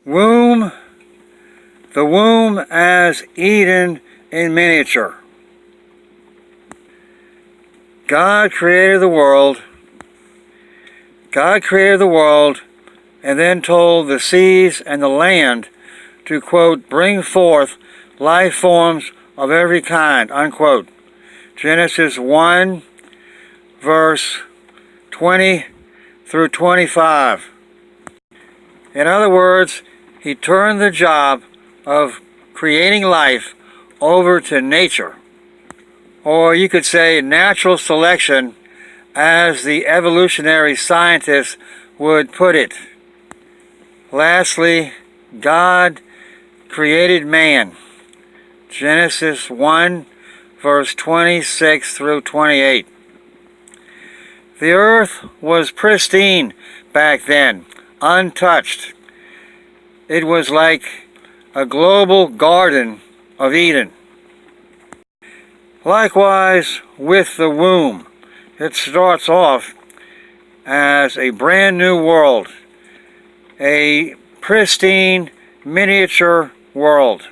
Womb, the womb as Eden in miniature. God created the world. God created the world and then told the seas and the land to, quote, bring forth life forms of every kind, unquote. Genesis 1, verse 20 through 25. In other words, he turned the job of creating life over to nature, or you could say natural selection, as the evolutionary scientists would put it. Lastly, God created man. Genesis 1, verse 26 through 28. The earth was pristine back then, untouched. It was like a global garden of Eden. Likewise with the womb. It starts off as a brand new world, a pristine miniature world.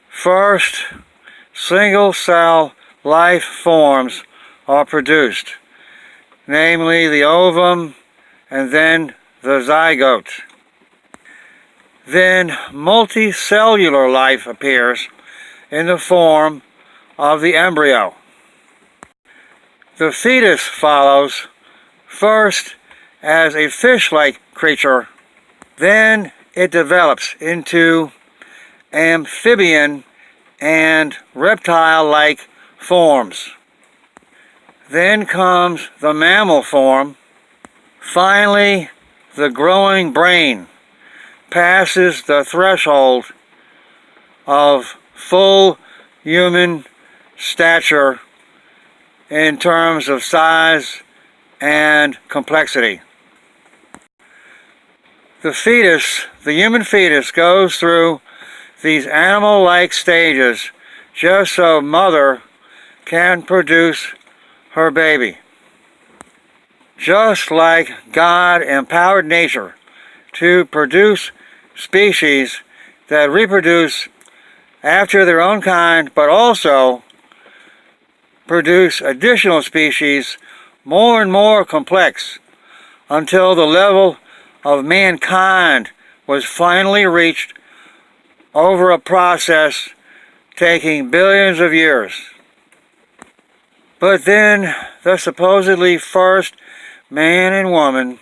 First, single-cell life forms are produced, namely the ovum and then the zygote. Then multicellular life appears in the form of the embryo. The fetus follows, first as a fish-like creature, then it develops into amphibian and reptile-like forms. Then comes the mammal form. Finally, the growing brain passes the threshold of full human stature in terms of size and complexity. The fetus, the human fetus, goes through these animal-like stages just so mother can produce her baby. Just like God empowered nature to produce species that reproduce after their own kind, but also produce additional species more and more complex until the level of mankind was finally reached over a process taking billions of years. But then the supposedly first man and woman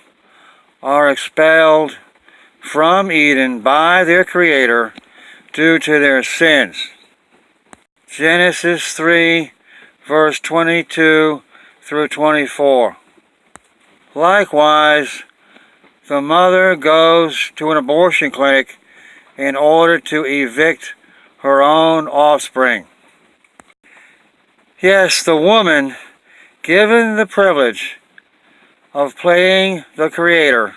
are expelled from Eden by their Creator due to their sins. Genesis 3, verse 22 through 24. Likewise, the mother goes to an abortion clinic in order to evict her own offspring. Yes, the woman, given the privilege of playing the Creator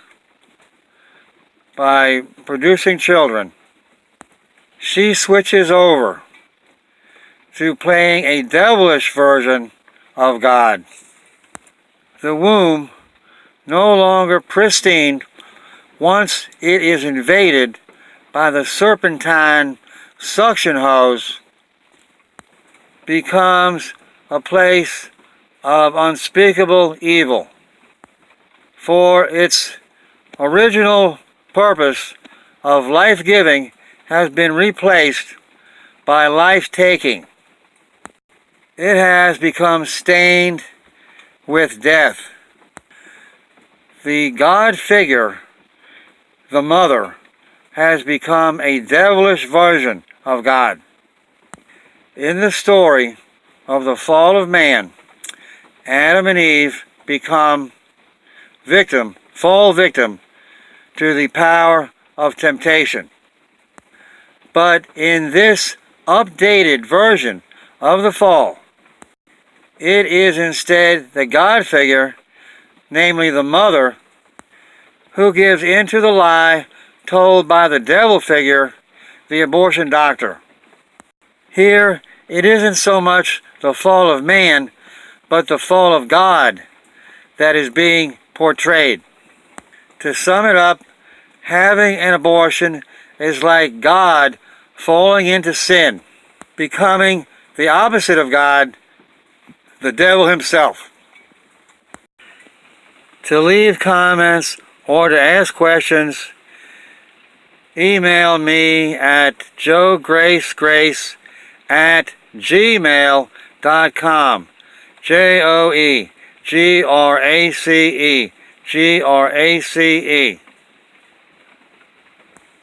by producing children, she switches over to playing a devilish version of God. The womb, no longer pristine once it is invaded by the serpentine suction hose, becomes a place of unspeakable evil. For its original purpose of life-giving has been replaced by life-taking. It has become stained with death. The God figure, the mother, has become a devilish version of God. In the story of the fall of man, Adam and Eve become fall victim to the power of temptation. But in this updated version of the fall, it is instead the God figure, namely the mother, who gives in to the lie told by the devil figure, the abortion doctor. Here, it isn't so much the fall of man, but the fall of God that is being portrayed. To sum it up, having an abortion is like God falling into sin, becoming the opposite of God, the devil himself. To leave comments or to ask questions, email me at joegracegrace@gmail.com. JOEGRACE GRACE